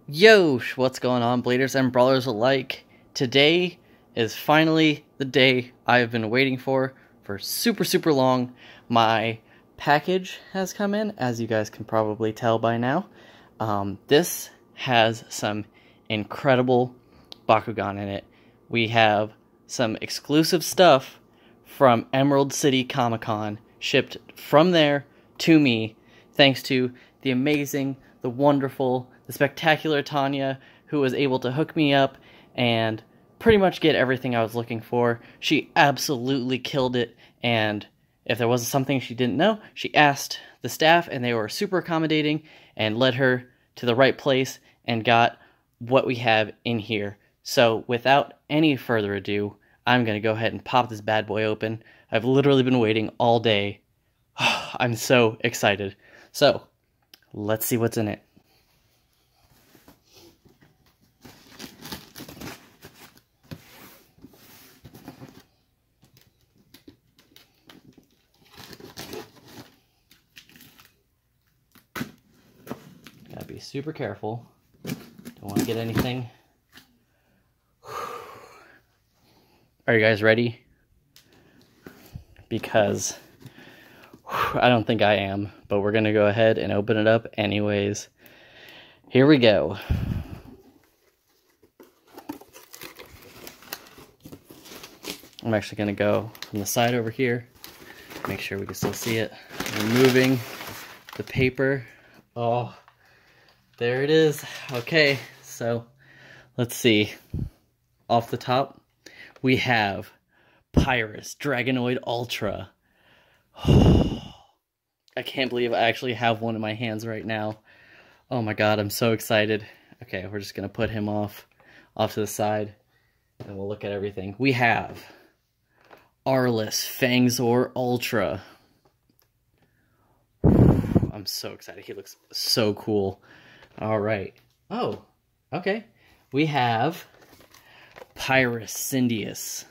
Yo, what's going on, Bladers and Brawlers alike? Today is finally the day I've been waiting for super long. My package has come in, as you guys can probably tell by now. This has some incredible Bakugan in it. We have some exclusive stuff from Emerald City Comic-Con shipped from there to me, thanks to the amazing, the wonderful, the spectacular Tonya, who was able to hook me up and pretty much get everything I was looking for. She absolutely killed it, and if there was something she didn't know, she asked the staff, and they were super accommodating and led her to the right place and got what we have in here. So without any further ado, I'm going to go ahead and pop this bad boy open. I've literally been waiting all day. I'm so excited. So, let's see what's in it. Gotta be super careful. Don't want to get anything. Are you guys ready? Because I don't think I am, but we're gonna go ahead and open it up anyways. Here we go. I'm actually gonna go from the side over here, make sure we can still see it. Removing the paper. Oh, there it is. Okay, so let's see. Off the top, we have Pyrus Dragonoid Ultra. I can't believe I actually have one in my hands right now. Oh my god, I'm so excited. Okay, we're just gonna put him off to the side, and we'll look at everything. We have Aurelus Fangzor Ultra. I'm so excited. He looks so cool. All right. Oh, okay. We have Pyrus Cyndeous.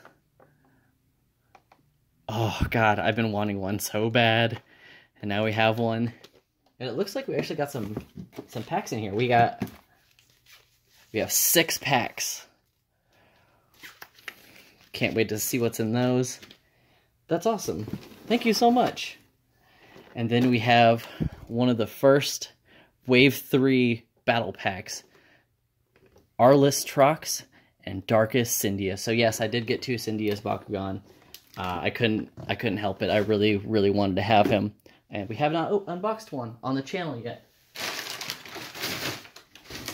Oh god, I've been wanting one so bad, and now we have one. And it looks like we actually got some packs in here. We have 6 packs. Can't wait to see what's in those. That's awesome. Thank you so much. And then we have one of the first Wave 3 battle packs. Aurelus Trox and Darkest Cyndeous. So yes, I did get 2 Cyndeous Bakugan. I couldn't help it. I really wanted to have him. And we have not unboxed one on the channel yet.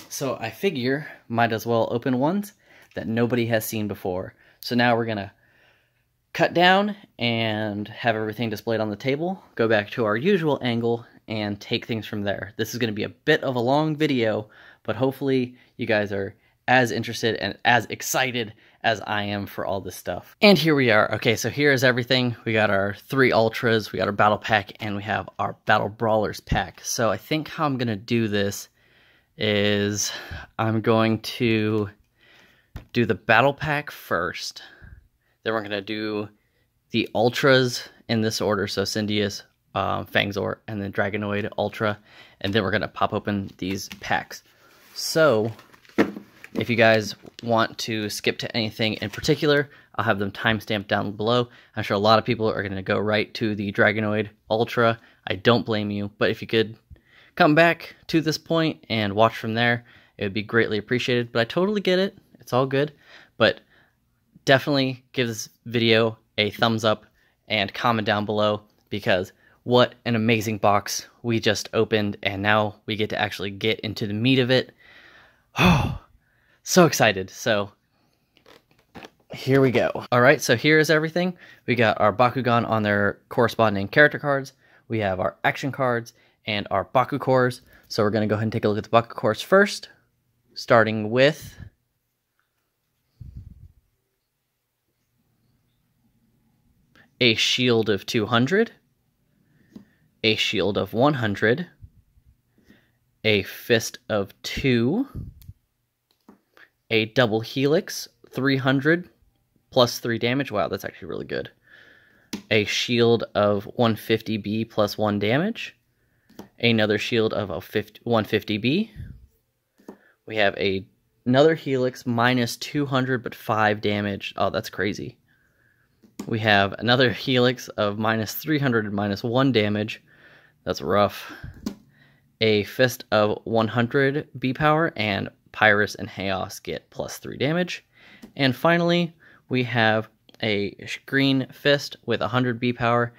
So I figure might as well open ones that nobody has seen before. So now we're gonna cut down and have everything displayed on the table, go back to our usual angle, and take things from there. This is gonna be a bit of a long video, but hopefully you guys are as interested and as excited as I am for all this stuff. And here we are. Okay, so here is everything. We got our 3 Ultras, we got our Battle Pack, and we have our Battle Brawlers pack. So I think how I'm gonna do this is I'm going to do the Battle Pack first. Then we're gonna do the Ultras in this order. So Cyndeous, Fangzor, and then Dragonoid Ultra. And then we're gonna pop open these packs. So if you guys want to skip to anything in particular, I'll have them timestamped down below. I'm sure a lot of people are going to go right to the Dragonoid Ultra. I don't blame you, but if you could come back to this point and watch from there, it would be greatly appreciated. But I totally get it. It's all good. But definitely give this video a thumbs up and comment down below, because what an amazing box we just opened, and now we get to actually get into the meat of it. Oh, so excited. So here we go. All right, so here is everything. We got our Bakugan on their corresponding character cards. We have our action cards and our Baku cores. So we're going to go ahead and take a look at the Baku cores first, starting with a shield of 200, a shield of 100, a fist of 2, a double helix, 300 plus 3 damage. Wow, that's actually really good. A shield of 150B plus 1 damage. Another shield of 150B. We have another Helix, minus 200 but 5 damage. Oh, that's crazy. We have another Helix of minus 300 and minus 1 damage. That's rough. A Fist of 100 B power, and Pyrus and Chaos get plus 3 damage. And finally, we have a Green Fist with 100 B power,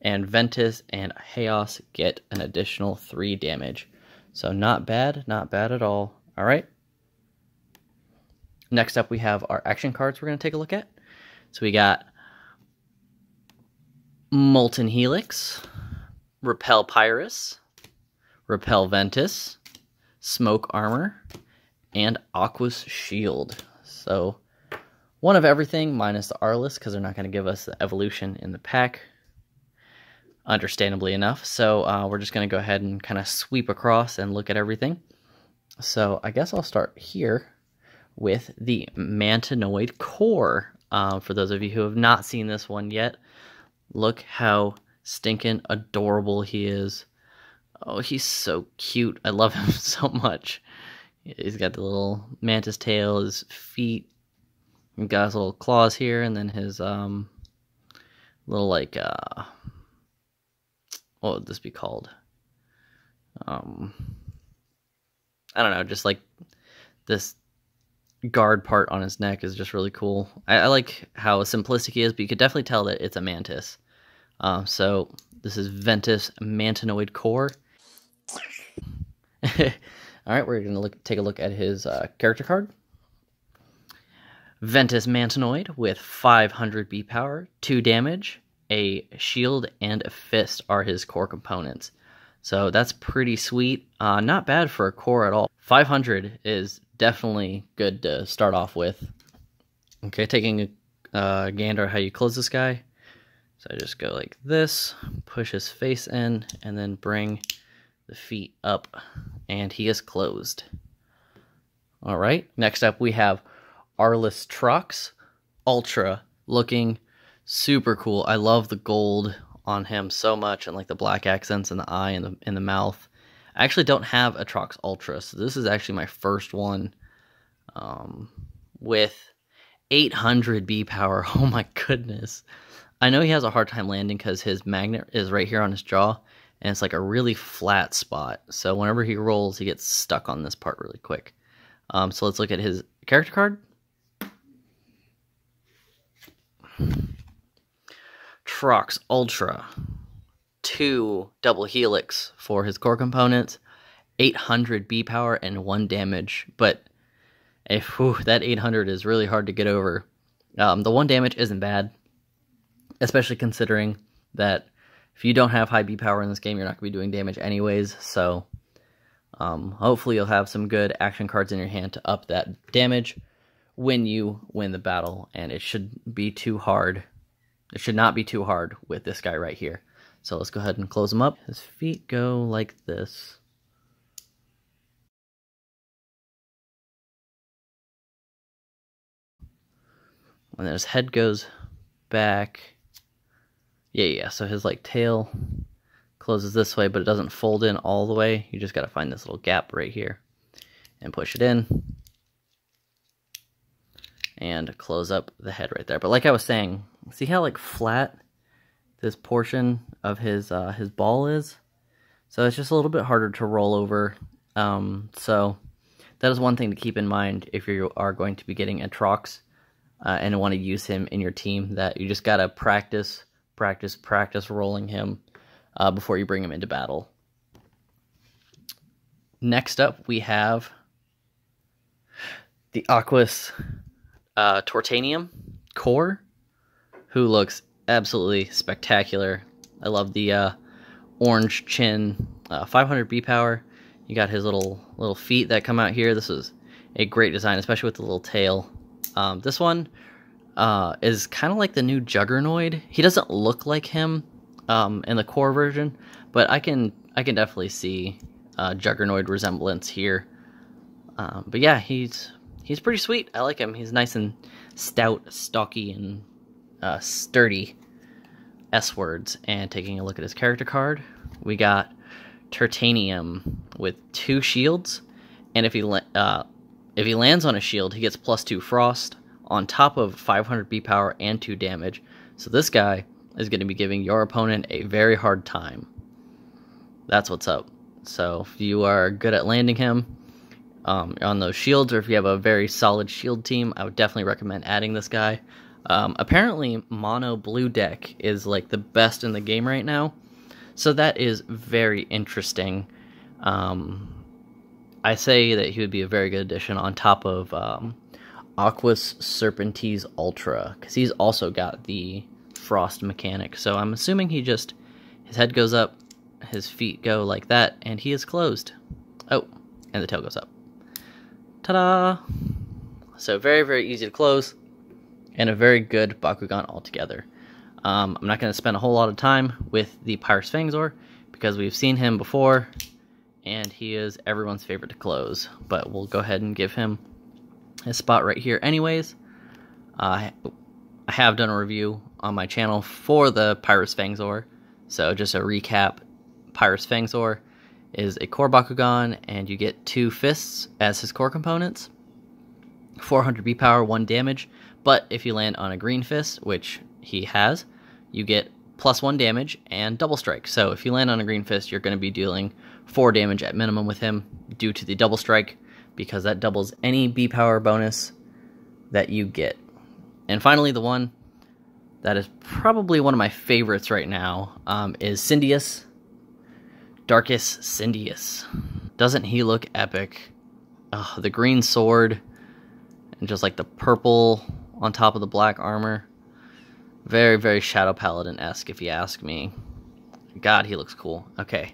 and Ventus and Chaos get an additional 3 damage. So not bad at all. Alright. Next up, we have our action cards we're going to take a look at. So we got Molten Helix, Repel Pyrus, Repel Ventus, Smoke Armor, and Aqua's Shield. So one of everything minus the Aurelus, because they're not going to give us the evolution in the pack, understandably enough. So we're just going to go ahead and kind of sweep across and look at everything. So I guess I'll start here with the Mantanoid core. For those of you who have not seen this one yet, look how stinking adorable he is. Oh, he's so cute. I love him so much. He's got the little mantis tail, his feet. He's got his little claws here, and then his little, like, what would this be called? I don't know, just like this guard part on his neck is just really cool. I like how simplistic he is, but you could definitely tell that it's a mantis. So this is Ventus Mantanoid core. Alright, we're going to take a look at his character card. Ventus Mantanoid with 500 B power, 2 damage, a shield, and a fist are his core components. So that's pretty sweet. Not bad for a core at all. 500 is definitely good to start off with. Okay, taking a gander at how you close this guy. So I just go like this, push his face in, and then bring the feet up, and he is closed. Alright, next up we have Aurelus Trox Ultra, looking super cool. I love the gold on him so much, and like the black accents in the eye and in the mouth. I actually don't have a Trox Ultra, so this is actually my first one with 800 B power. Oh my goodness. I know he has a hard time landing because his magnet is right here on his jaw, and it's like a really flat spot. So whenever he rolls, he gets stuck on this part really quick. So let's look at his character card. Trox Ultra. 2 double helix for his core components, 800 B power, and 1 damage. But that 800 is really hard to get over. The 1 damage isn't bad, especially considering that if you don't have high B power in this game, you're not going to be doing damage anyways. So hopefully you'll have some good action cards in your hand to up that damage when you win the battle, and it should be too hard. It should not be too hard with this guy right here. So let's go ahead and close him up. His feet go like this. And then his head goes back. Yeah, so his like tail closes this way, but it doesn't fold in all the way. You just got to find this little gap right here and push it in. And close up the head right there. But like I was saying, see how like flat this portion of his ball is? So it's just a little bit harder to roll over. So that is one thing to keep in mind if you are going to be getting a Trox and want to use him in your team, that you just gotta practice rolling him before you bring him into battle. Next up, we have the Aquas Tortanium core, who looks absolutely spectacular. I love the orange chin, 500 B power. You got his little feet that come out here. This is a great design, especially with the little tail. This one is kind of like the new Dragonoid. He doesn't look like him in the core version, but I can definitely see Dragonoid resemblance here. But yeah, he's pretty sweet. I like him. He's nice and stout, stocky, and sturdy. S-words. And taking a look at his character card, we got Tertanium with 2 shields, And if he lands on a shield, he gets +2 frost on top of 500 B power and 2 damage. So this guy is going to be giving your opponent a very hard time. That's what's up. So if you are good at landing him on those shields, or if you have a very solid shield team, I would definitely recommend adding this guy. Apparently mono blue deck is like the best in the game right now, so that is very interesting. I say that he would be a very good addition on top of Aquas Serpentes Ultra, because he's also got the frost mechanic. So I'm assuming his head goes up, his feet go like that, and he is closed. Oh, and the tail goes up. Ta-da! So very, very easy to close, and a very good Bakugan altogether. I'm not going to spend a whole lot of time with the Pyrus Fangzor, because we've seen him before, and he is everyone's favorite to close. But we'll go ahead and give him his spot right here anyways. I have done a review on my channel for the Pyrus Fangzor, so just a recap. Pyrus Fangzor is a core Bakugan, and you get 2 fists as his core components. 400 B power, 1 damage, but if you land on a green fist, which he has, you get +1 damage and double strike. So if you land on a green fist, you're going to be dealing 4 damage at minimum with him due to the double strike, because that doubles any B power bonus that you get. And finally, the one that is probably one of my favorites right now is Cyndeous. Darkest Cyndeous. Doesn't he look epic? The green sword and just like the purple on top of the black armor. Very, very Shadow Paladin-esque, if you ask me. God, he looks cool. Okay.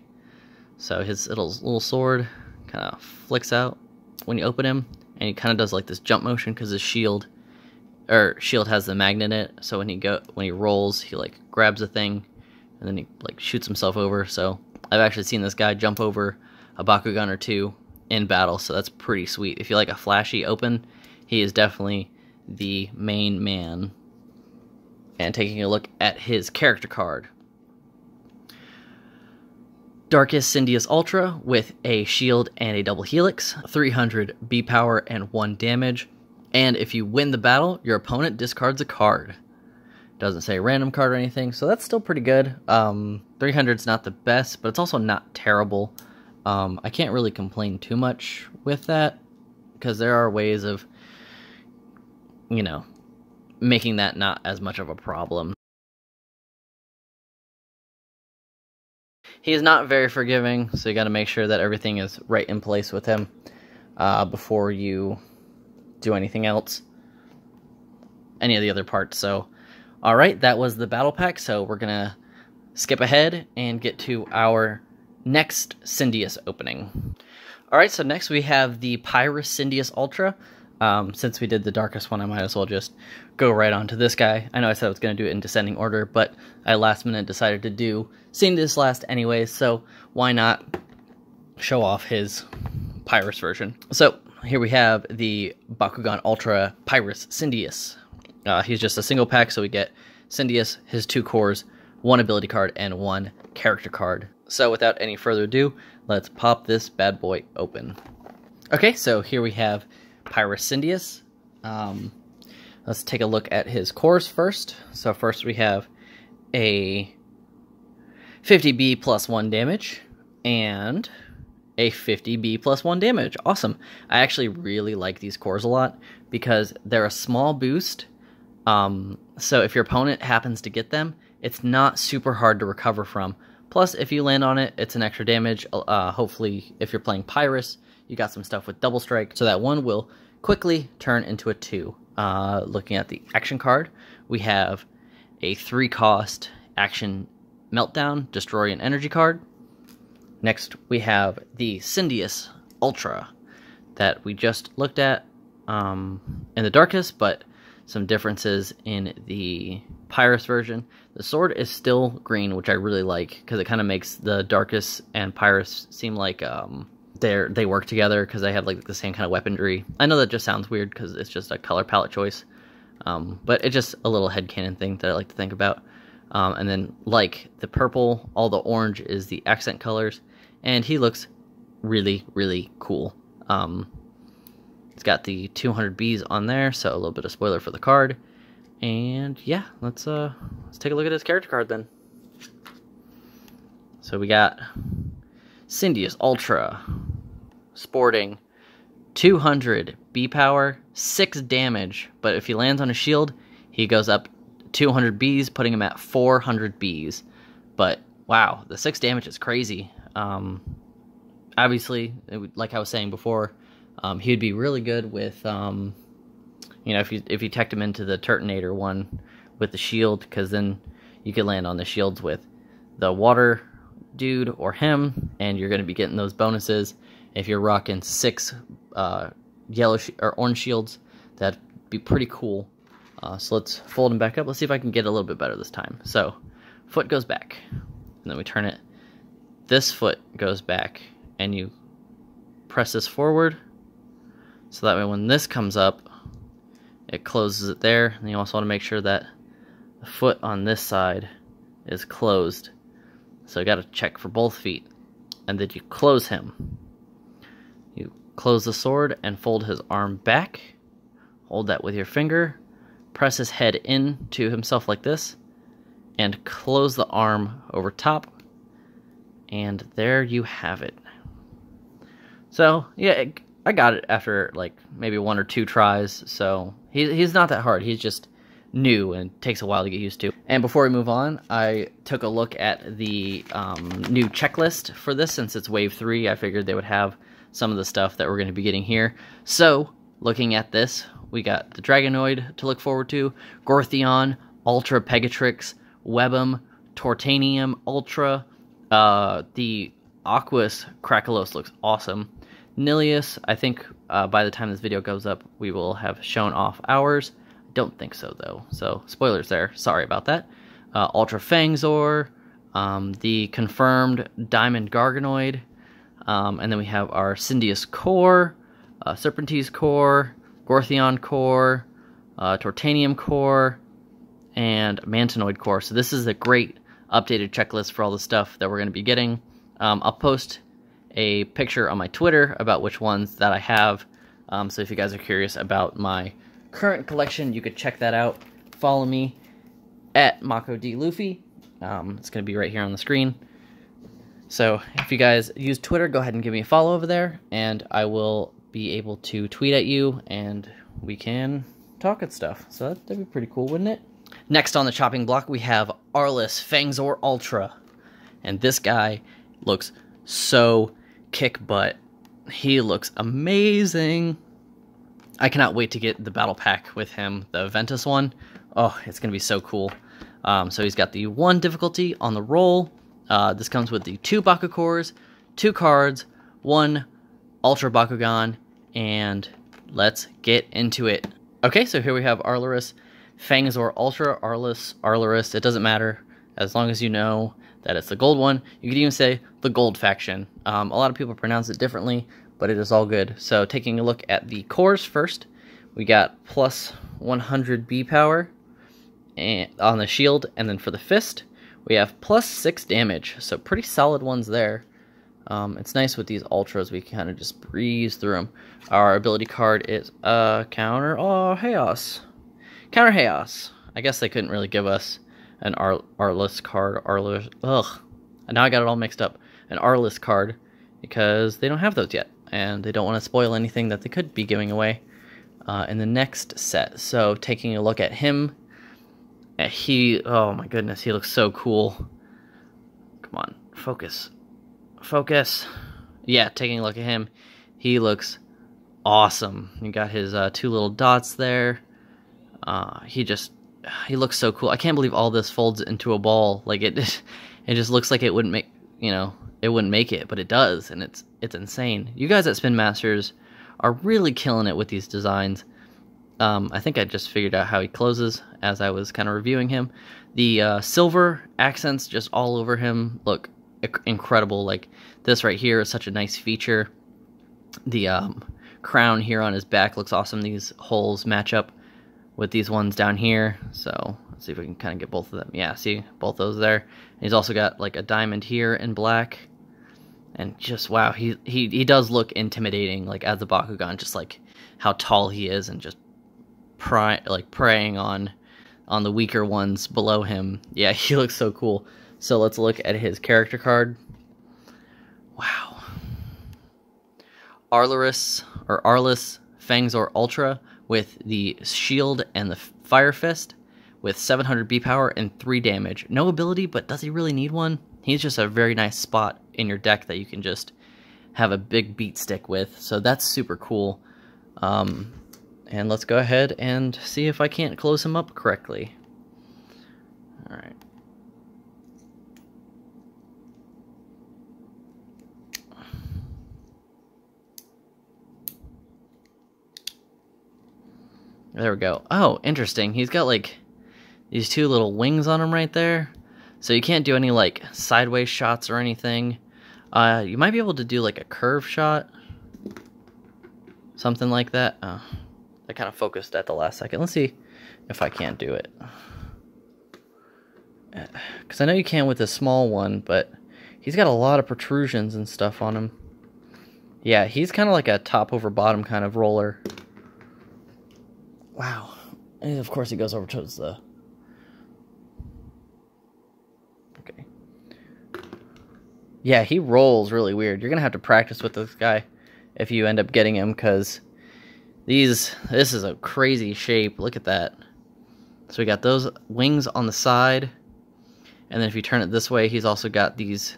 So his little sword kind of flicks out when you open him, and he kind of does like this jump motion because his shield has the magnet in it. So when he rolls, he like grabs a thing, and then he like shoots himself over. So I've actually seen this guy jump over a Bakugan or 2 in battle, so that's pretty sweet. If you like a flashy open, he is definitely the main man. And taking a look at his character card. Darkest Cyndeous Ultra with a shield and a double helix, 300 B power and 1 damage. And if you win the battle, your opponent discards a card. Doesn't say random card or anything, so that's still pretty good. 300's not the best, but it's also not terrible. I can't really complain too much with that, because there are ways of, you know, making that not as much of a problem. He is not very forgiving, so you got to make sure that everything is right in place with him before you do anything else, any of the other parts. So, alright, that was the battle pack, so we're going to skip ahead and get to our next Cyndeous opening. Alright, so next we have the Pyrus Cyndeous Ultra. Since we did the darkest one, I might as well just go right on to this guy. I know I said I was going to do it in descending order, but I last minute decided to do Cyndeous last anyways, so why not show off his Pyrus version. So here we have the Bakugan Ultra Pyrus Cyndeous. He's just a single pack, so we get Cyndeous, his 2 cores, 1 ability card, and 1 character card. So without any further ado, let's pop this bad boy open. Okay, so here we have Pyrus Cyndeous. Let's take a look at his cores first. So first we have a 50B plus 1 damage and a 50B plus 1 damage. Awesome. I actually really like these cores a lot because they're a small boost. So if your opponent happens to get them, it's not super hard to recover from. Plus, if you land on it, it's an extra damage. Hopefully, if you're playing Pyrus, you got some stuff with double strike, so that 1 will quickly turn into a 2. Looking at the action card, we have a 3-cost action meltdown, destroy an energy card. Next, we have the Cyndeous Ultra that we just looked at in the darkest, but some differences in the Pyrus version. The sword is still green, which I really like, because it kind of makes the darkest and Pyrus seem like they work together, because they have like the same kind of weaponry. I know that just sounds weird because it's just a color palette choice, but it's just a little headcanon thing that I like to think about. And then, like the purple, all the orange is the accent colors, and he looks really, really cool. It's got the 200 Bs on there, so a little bit of spoiler for the card. And yeah, let's take a look at his character card then. So we got Cyndeous Ultra, sporting 200 B power, 6 damage, but if he lands on a shield, he goes up 200 Bs, putting him at 400 Bs. But wow, the 6 damage is crazy. Obviously, like I was saying before, he would be really good with, you know, if you teched him into the Turtonator one with the shield, because then you could land on the shields with the water dude or him, and you're going to be getting those bonuses. If you're rocking 6 yellow or orange shields, that'd be pretty cool. So let's fold him back up. Let's see if I can get a little bit better this time. So foot goes back, and then we turn it. This foot goes back, and you press this forward, so that way when this comes up, it closes it there. And you also want to make sure that the foot on this side is closed. So you got to check for both feet. And then you close him. You close the sword and fold his arm back. Hold that with your finger. Press his head in to himself like this. And close the arm over top. And there you have it. So, yeah, I got it after like maybe 1 or 2 tries. So he's not that hard. He's just new and takes a while to get used to. And before we move on, I took a look at the new checklist for this. Since it's wave 3, I figured they would have some of the stuff that we're going to be getting here. So looking at this, we got the Dragonoid to look forward to, Gortheon, Ultra Pegatrix, Webum, Tortanium Ultra, the Aquas Crackalos looks awesome. Nilius, I think by the time this video goes up, we will have shown off ours. Don't think so, though. So, spoilers there. Sorry about that. Ultra Fangzor, the confirmed Diamond Garganoid, and then we have our Cyndeous Core, Serpentese Core, Gortheon Core, Tortanium Core, and Mantanoid Core. So this is a great updated checklist for all the stuff that we're going to be getting. I'll post a picture on my Twitter about which ones that I have. So if you guys are curious about my current collection, you could check that out. Follow me at Mako D Luffy. It's going to be right here on the screen. So if you guys use Twitter, go ahead and give me a follow over there, and I will be able to tweet at you, and we can talk at stuff. So that'd be pretty cool, wouldn't it? Next on the chopping block, we have Aurelus Fangzor Ultra. And this guy looks so kick butt. He looks amazing. I cannot wait to get the battle pack with him, the Ventus one. Oh, it's going to be so cool. So he's got the 1 difficulty on the roll. This comes with the 2 Bakukors, 2 cards, 1 Ultra Bakugan, and let's get into it. Okay, so here we have Aurelus Fangzor Ultra, Aurelus, it doesn't matter, as long as you know that it's the gold one. You could even say the gold faction. A lot of people pronounce it differently, but it is all good. So taking a look at the cores first, we got plus 100 B power and on the shield, and then for the fist, we have plus 6 damage. So pretty solid ones there. It's nice with these ultras, we kind of just breeze through them. Our ability card is Counter Chaos. Counter Chaos. I guess they couldn't really give us an Aurelus card. Ugh. And now I got it all mixed up. An Aurelus card, because they don't have those yet, and they don't want to spoil anything that they could be giving away in the next set. So taking a look at him, oh my goodness, he looks so cool. Come on, focus. Focus. Yeah, taking a look at him, he looks awesome. You got his 2 little dots there. He looks so cool. I can't believe all this folds into a ball. Like it just looks like it wouldn't make, it wouldn't make it, but it does, and it's insane. You guys at Spin Masters are really killing it with these designs. I think I just figured out how he closes as I was kind of reviewing him. The silver accents just all over him look incredible. Like this right here is such a nice feature. The crown here on his back looks awesome. These holes match up with these ones down here. So let's see if we can kind of get both of them. Yeah, see both those there. And he's also got like a diamond here in black. And just, wow, he does look intimidating, like, as a Bakugan, just, like, how tall he is, and just preying on the weaker ones below him. Yeah, he looks so cool. So let's look at his character card. Wow. Aurelus Fangzor Ultra with the shield and the fire fist with 700 B power and 3 damage. No ability, but does he really need one? He's just a very nice spot in your deck that you can just have a big beat stick with. So that's super cool. And let's go ahead and see if I can't close him up correctly. Alright. There we go. Oh, interesting. He's got, like, these 2 little wings on him right there. So you can't do any, like, sideways shots or anything. You might be able to do, like, a curve shot. Something like that. Oh, I kind of focused at the last second. Let's see if I can't do it. Because I know you can with a small one, but he's got a lot of protrusions and stuff on him. Yeah, he's kind of like a top over bottom kind of roller. Wow. And of course he goes over towards the... Okay. Yeah, he rolls really weird. You're going to have to practice with this guy if you end up getting him, because this is a crazy shape. Look at that. So we got those wings on the side, and then if you turn it this way, he's also got these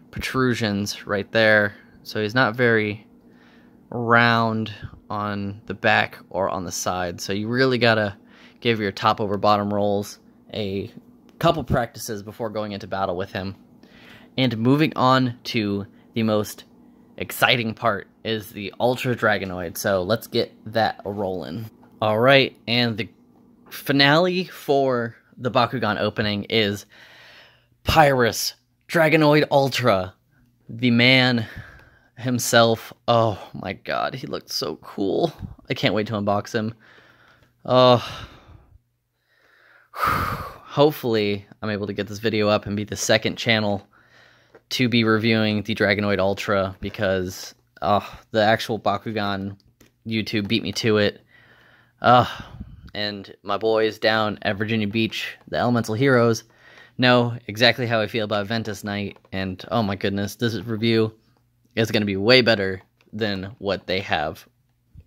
protrusions right there. So he's not very round on the back or on the side. So you really gotta give your top over bottom rolls a couple practices before going into battle with him. And moving on to the most exciting part is the Ultra Dragonoid. So let's get that rolling. Alright, and the finale for the Bakugan opening is Pyrus Dragonoid Ultra. The man himself. Oh my god, he looked so cool. I can't wait to unbox him. Oh. Hopefully I'm able to get this video up and be the second channel to be reviewing the Dragonoid Ultra, because the actual Bakugan YouTube beat me to it. And my boys down at Virginia Beach, the Elemental Heroes, know exactly how I feel about Ventus Night, and oh my goodness, this review is going to be way better than what they have.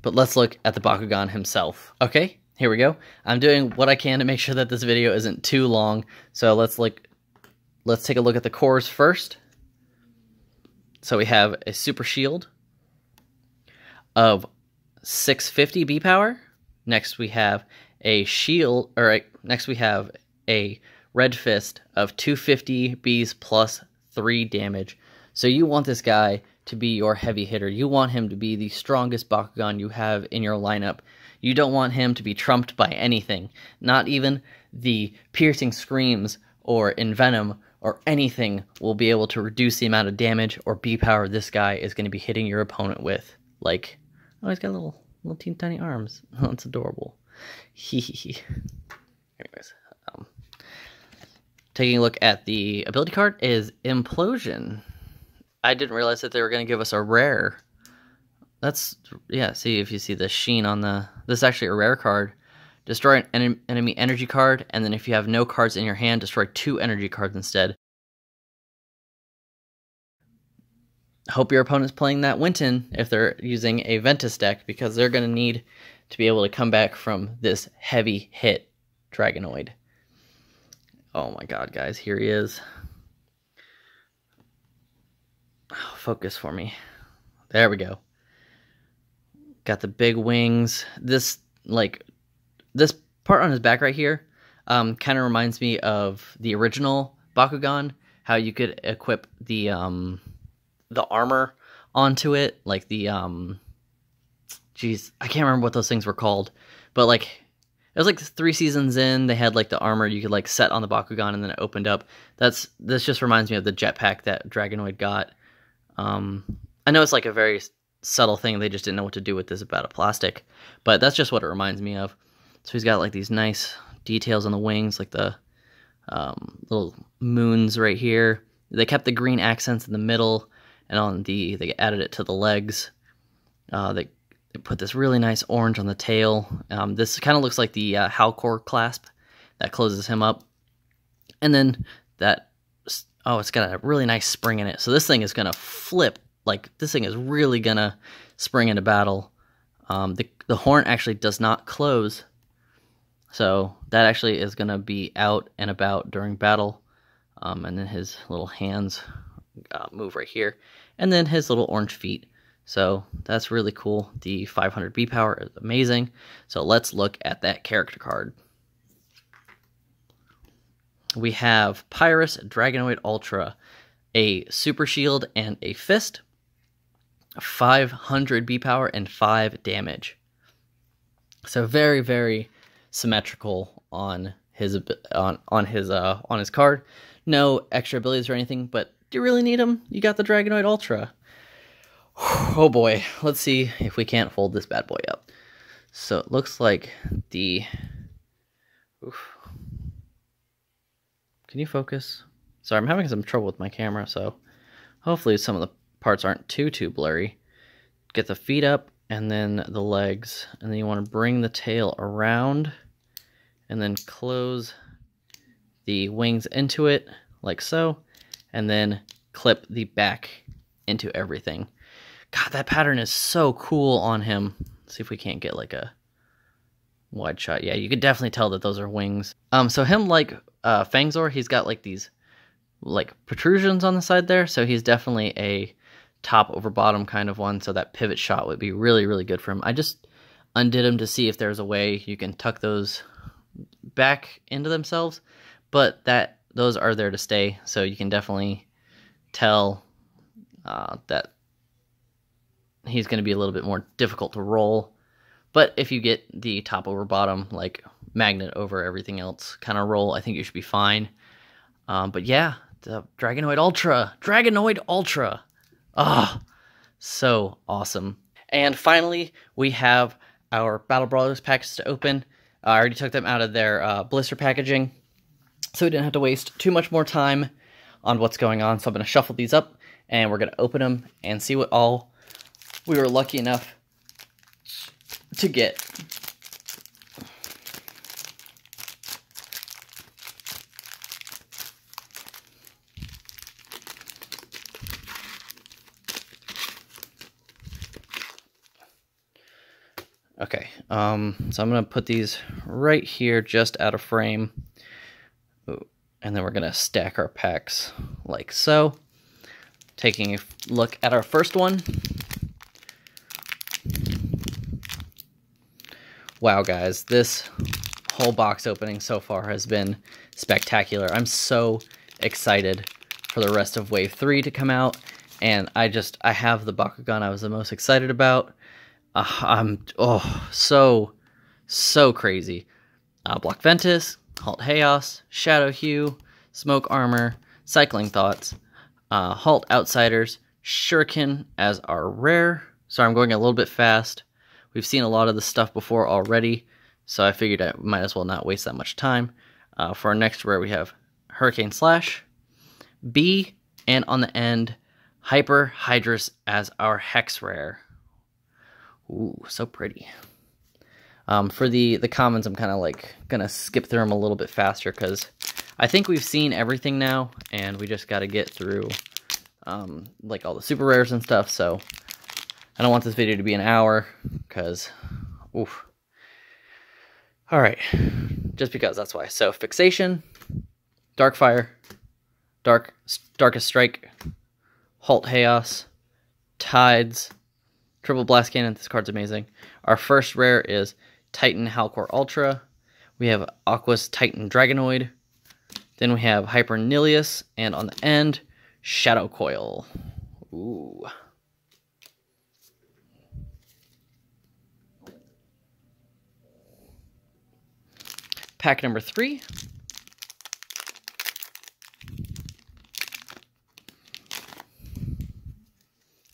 But let's look at the Bakugan himself. Okay, here we go. I'm doing what I can to make sure that this video isn't too long, so let's take a look at the cores first. So we have a super shield of 650 B power. Next we have a shield, next we have a red fist of 250 Bs plus 3 damage. So you want this guy to be your heavy hitter. You want him to be the strongest Bakugan you have in your lineup. You don't want him to be trumped by anything. Not even the piercing screams or Envenom or anything will be able to reduce the amount of damage or B power this guy is going to be hitting your opponent with. Like, oh, he's got little teeny tiny arms. Oh, it's adorable. Anyways, taking a look at the ability card is Implosion. I didn't realize that they were going to give us a rare. That's, yeah, see if you see the sheen on this is actually a rare card. Destroy an enemy energy card, and then if you have no cards in your hand, destroy 2 energy cards instead. Hope your opponent's playing that Winton if they're using a Ventus deck, because they're going to need to be able to come back from this heavy hit Dragonoid. Oh my god, guys, here he is. Oh, focus for me. There we go. Got the big wings. This part on his back right here kind of reminds me of the original Bakugan, how you could equip the armor onto it, like the geez, I can't remember what those things were called, but like it was like 3 seasons in, they had like the armor you could like set on the Bakugan and then it opened up. This just reminds me of the jetpack that Dragonoid got. I know it's like a very subtle thing, they just didn't know what to do with this about a plastic, but that's just what it reminds me of. So he's got like these nice details on the wings, like the little moons right here. They kept the green accents in the middle. and on they added it to the legs. They put this really nice orange on the tail. This kind of looks like the Halcor clasp that closes him up. And then that, oh, it's got a really nice spring in it. So this thing is going to flip. Like, this thing is really going to spring into battle. The horn actually does not close. So that actually is going to be out and about during battle. And then his little hands move right here. And then his little orange feet. So that's really cool. The 500 B power is amazing. So let's look at that character card. We have Pyrus, Dragonoid Ultra, a Super Shield and a Fist, 500 B power and 5 damage. So very, very symmetrical on his card. No extra abilities or anything, but do you really need them? You got the Dragonoid Ultra. Oh boy, let's see if we can't fold this bad boy up. So it looks like the... Oof. Can you focus? Sorry, I'm having some trouble with my camera, so hopefully some of the parts aren't too blurry. Get the feet up, and then the legs, and then you want to bring the tail around, and then close the wings into it, like so, and then clip the back into everything. God, that pattern is so cool on him. Let's see if we can't get like a wide shot. Yeah, you could definitely tell that those are wings. So him, like Fangzor, he's got like these like protrusions on the side there, so he's definitely a top over bottom kind of one, so that pivot shot would be really, really good for him. I just undid him to see if there's a way you can tuck those back into themselves, but those are there to stay, so you can definitely tell that he's going to be a little bit more difficult to roll. But if you get the top over bottom, like magnet over everything else kind of roll, I think you should be fine. But yeah, the Dragonoid Ultra. Ah, so awesome. And finally, we have our Battle Brawlers packs to open. I already took them out of their blister packaging, so we didn't have to waste too much more time on what's going on. So I'm going to shuffle these up, and we're going to open them and see what all we were lucky enough to get. Okay, so I'm going to put these right here just out of frame. Ooh, and then we're going to stack our packs like so. Taking a look at our first one. Wow, guys, this whole box opening so far has been spectacular. I'm so excited for the rest of Wave 3 to come out, and I have the Bakugan I was the most excited about. I'm so crazy. Block Ventus, Halt Chaos, Shadow Hue, Smoke Armor, Cycling Thoughts, Halt Outsiders, Shuriken as our rare. Sorry, I'm going a little bit fast. We've seen a lot of this stuff before already, so I figured I might as well not waste that much time. For our next rare, we have Hurricane Slash, B, and on the end, Hyper Hydrus as our Hex rare. Ooh, so pretty. For the commons, I'm kind of like going to skip through them a little bit faster because I think we've seen everything now, and we just got to get through like all the super rares and stuff, so I don't want this video to be an hour, because, oof. Alright, just because, that's why. So, Fixation, Darkfire, Darkest Strike, Halt Chaos, Tides, Triple Blast Cannon, this card's amazing. Our first rare is Titan Halcor Ultra. We have Aqua's Titan Dragonoid. Then we have Hyper Nilius, and on the end, Shadow Coil. Ooh. Pack number 3.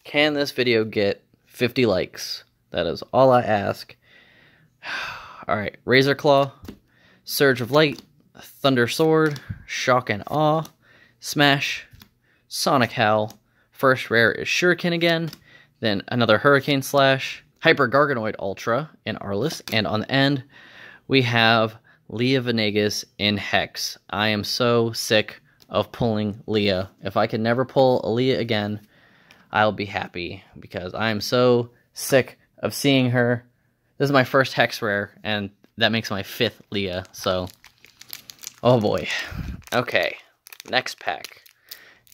Can this video get 50 likes? That is all I ask. Alright, Razor Claw, Surge of Light, Thunder Sword, Shock and Awe, Smash, Sonic Howl, First rare is Shuriken again, then another Hurricane Slash, Hyper Garganoid Ultra in Aurelus, and on the end, we have Leah Venegas in Hex. I am so sick of pulling Leah. If I can never pull a Leah again, I'll be happy, because I am so sick of seeing her. This is my first Hex rare, and that makes my 5th Leah, so... oh boy. Okay, next pack.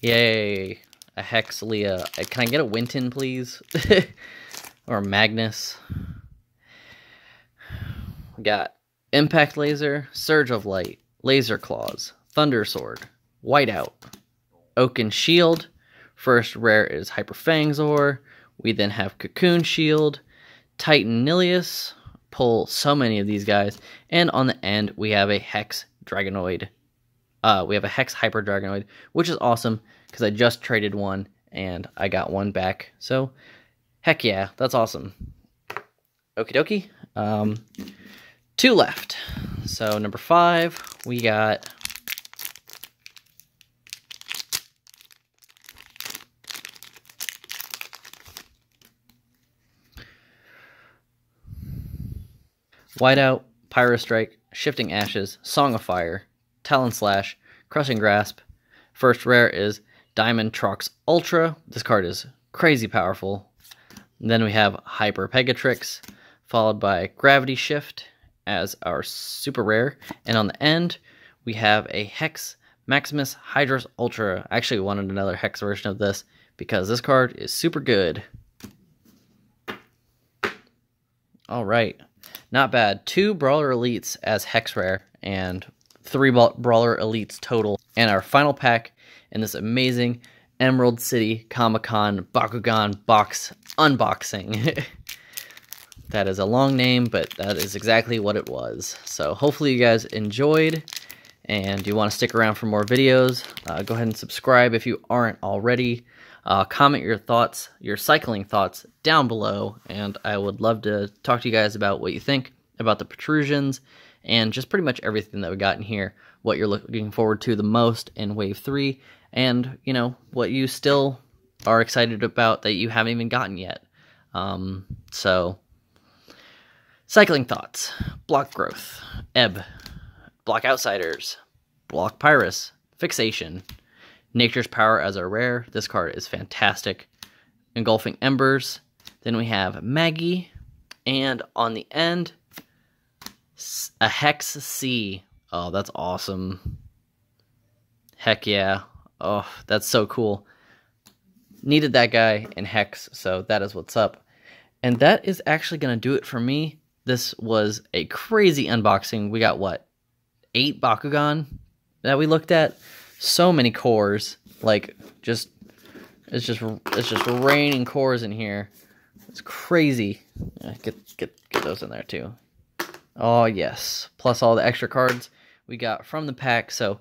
Yay, a Hex Leah. Can I get a Winton, please? Or Magnus. We got Impact Laser, Surge of Light, Laser Claws, Thunder Sword, Whiteout, Oaken Shield. First rare is Hyper Fangzor. We then have Cocoon Shield, Titanileus. Pull so many of these guys. And on the end, we have a Hex Dragonoid. We have a Hex Hyper Dragonoid, which is awesome, because I just traded one, and I got one back. So, heck yeah, that's awesome. Okie dokie. 2 left. So, number 5, we got... Whiteout, Pyro Strike, Shifting Ashes, Song of Fire, Talon Slash, Crushing Grasp. First rare is Diamond Trox Ultra. This card is crazy powerful. And then we have Hyper Pegatrix, followed by Gravity Shift as our super rare. And on the end, we have a Hex Maximus Hydros Ultra. I actually wanted another Hex version of this, because this card is super good. Alright. Not bad. 2 Brawler Elites as Hex Rare, and 3 Brawler Elites total. And our final pack in this amazing Emerald City Comic-Con Bakugan box unboxing. That is a long name, but that is exactly what it was. So hopefully you guys enjoyed, and you want to stick around for more videos. Go ahead and subscribe if you aren't already. Comment your thoughts, your cycling thoughts, down below, and I would love to talk to you guys about what you think about the protrusions, and just pretty much everything that we got in here, what you're looking forward to the most in Wave 3, and, you know, what you still are excited about that you haven't even gotten yet. So, cycling thoughts, block growth, ebb, block outsiders, block Pyrus, fixation, Nature's Power as our rare. This card is fantastic. Engulfing Embers. Then we have Maggie. And on the end, a Hex C. Oh, that's awesome. Heck yeah. Oh, that's so cool. Needed that guy in Hex, so that is what's up. And that is actually going to do it for me. This was a crazy unboxing. We got, what, 8 Bakugan that we looked at? So many cores, like, it's just raining cores in here. It's crazy. Get those in there too. Oh yes, plus all the extra cards we got from the pack. So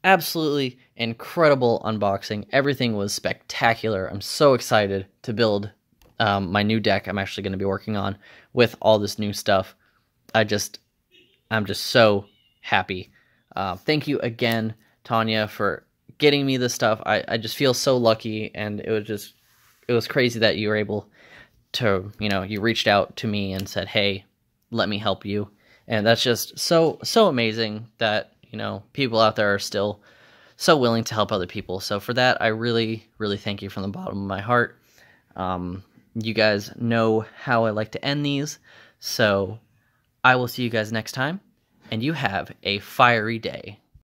absolutely incredible unboxing. Everything was spectacular. I'm so excited to build my new deck I'm actually going to be working on with all this new stuff. I'm just so happy. Thank you again, Tonya, for getting me this stuff. I just feel so lucky, and it was crazy that you were able to, you know, you reached out to me and said, hey, let me help you. And that's just so amazing that, you know, people out there are still so willing to help other people. So for that, I really, really thank you from the bottom of my heart. You guys know how I like to end these, so I will see you guys next time, and you have a fiery day.